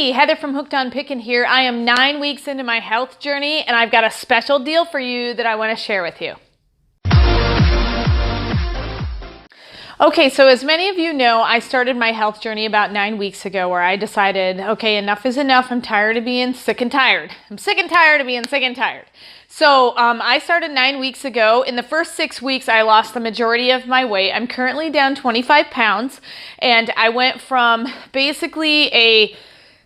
Hey, Heather from Hookedonpickin here. I am 9 weeks into my health journey and I've got a special deal for you that I want to share with you. Okay, so as many of you know, I started my health journey about 9 weeks ago where I decided, okay, enough is enough. I'm tired of being sick and tired. I'm sick and tired of being sick and tired. So I started 9 weeks ago. In the first 6 weeks, I lost the majority of my weight. I'm currently down 25 pounds and I went from basically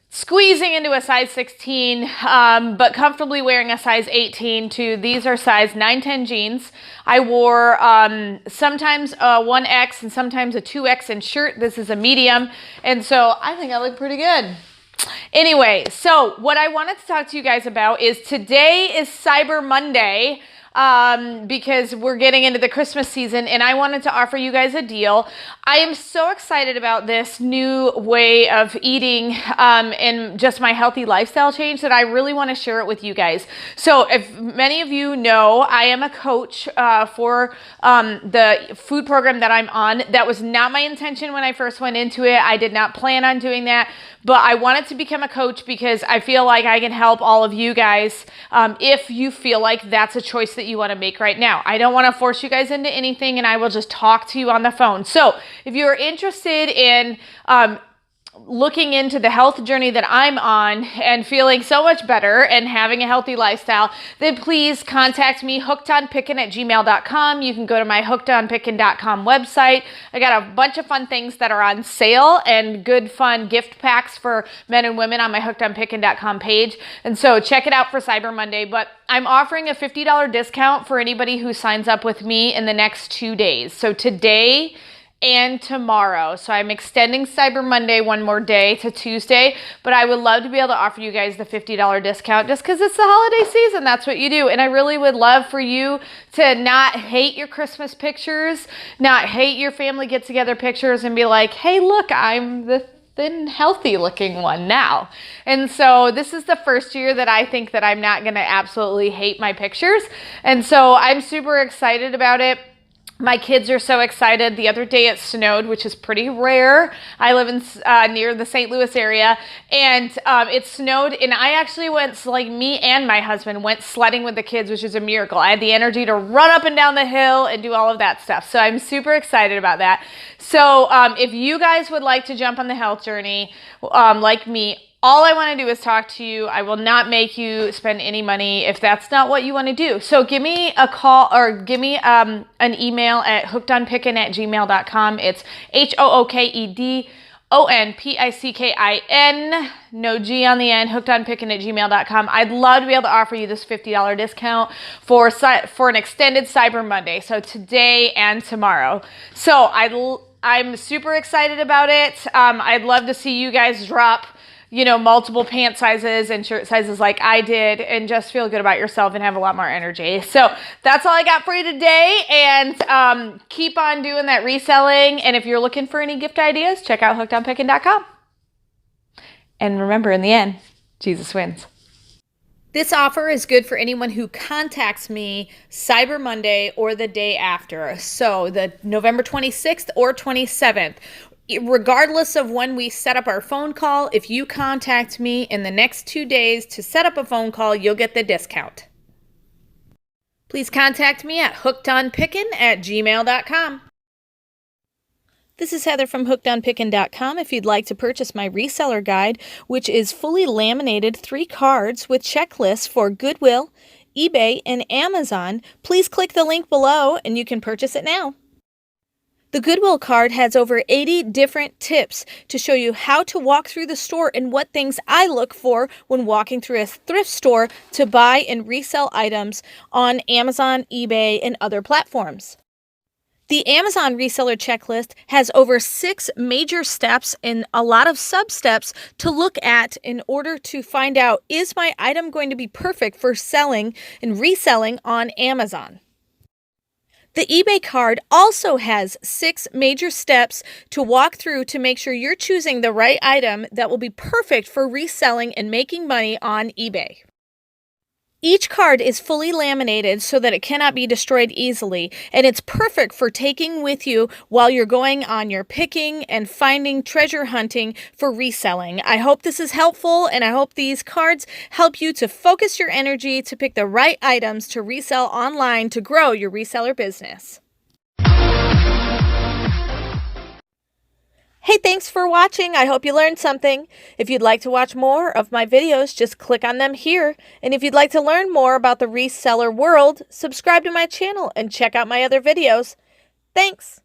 squeezing into a size 16, but comfortably wearing a size 18 to these are size 9-10 jeans. I wore sometimes a 1X and sometimes a 2X in shirt. This is a medium. And so I think I look pretty good. Anyway, so what I wanted to talk to you guys about is today is Cyber Monday. Because we're getting into the Christmas season and I wanted to offer you guys a deal. I am so excited about this new way of eating and just my healthy lifestyle change that I really want to share it with you guys. So if many of you know, I am a coach for the food program that I'm on. That was not my intention when I first went into it. I did not plan on doing that, but I wanted to become a coach because I feel like I can help all of you guys if you feel like that's a choice that you want to make right now. I don't want to force you guys into anything and I will just talk to you on the phone. So if you're interested in looking into the health journey that I'm on and feeling so much better and having a healthy lifestyle, then please contact me, hookedonpickin@gmail.com. You can go to my hookedonpickin.com website. I got a bunch of fun things that are on sale and good fun gift packs for men and women on my hookedonpickin.com page. And so check it out for Cyber Monday. But I'm offering a $50 discount for anybody who signs up with me in the next 2 days. So today and tomorrow. So I'm extending Cyber Monday one more day to Tuesday, but I would love to be able to offer you guys the $50 discount just because it's the holiday season. That's what you do. And I really would love for you to not hate your Christmas pictures, not hate your family get together pictures and be like, hey, look, I'm the thin, healthy looking one now. And so this is the first year that I think that I'm not going to absolutely hate my pictures. And so I'm super excited about it. My kids are so excited. The other day it snowed, which is pretty rare. I live in near the St. Louis area, and it snowed, and I actually went, like me and my husband went sledding with the kids, which is a miracle. I had the energy to run up and down the hill and do all of that stuff. So I'm super excited about that. So if you guys would like to jump on the health journey like me, all I want to do is talk to you. I will not make you spend any money if that's not what you want to do. So give me a call or give me an email at hookedonpickin@gmail.com. It's HOOKEDONPICKIN, no G on the end, hookedonpickin@gmail.com. I'd love to be able to offer you this $50 discount for an extended Cyber Monday. So today and tomorrow. So I'm super excited about it. I'd love to see you guys drop multiple pant sizes and shirt sizes like I did and just feel good about yourself and have a lot more energy. So that's all I got for you today. And keep on doing that reselling. And if you're looking for any gift ideas, check out hookedonpickin.com. And remember, in the end, Jesus wins. This offer is good for anyone who contacts me Cyber Monday or the day after. So the November 26th or 27th. Regardless of when we set up our phone call, if you contact me in the next 2 days to set up a phone call, you'll get the discount. Please contact me at hookedonpickin@gmail.com. This is Heather from hookedonpickin.com. If you'd like to purchase my reseller guide, which is fully laminated 3 cards with checklists for Goodwill, eBay, and Amazon, please click the link below and you can purchase it now. The Goodwill card has over 80 different tips to show you how to walk through the store and what things I look for when walking through a thrift store to buy and resell items on Amazon, eBay, and other platforms. The Amazon reseller checklist has over 6 major steps and a lot of sub-steps to look at in order to find out, is my item going to be perfect for selling and reselling on Amazon? The eBay card also has 6 major steps to walk through to make sure you're choosing the right item that will be perfect for reselling and making money on eBay. Each card is fully laminated so that it cannot be destroyed easily, and it's perfect for taking with you while you're going on your picking and finding treasure hunting for reselling. I hope this is helpful, and I hope these cards help you to focus your energy to pick the right items to resell online to grow your reseller business. Hey, thanks for watching. I hope you learned something. If you'd like to watch more of my videos, just click on them here. And if you'd like to learn more about the reseller world, subscribe to my channel and check out my other videos. Thanks.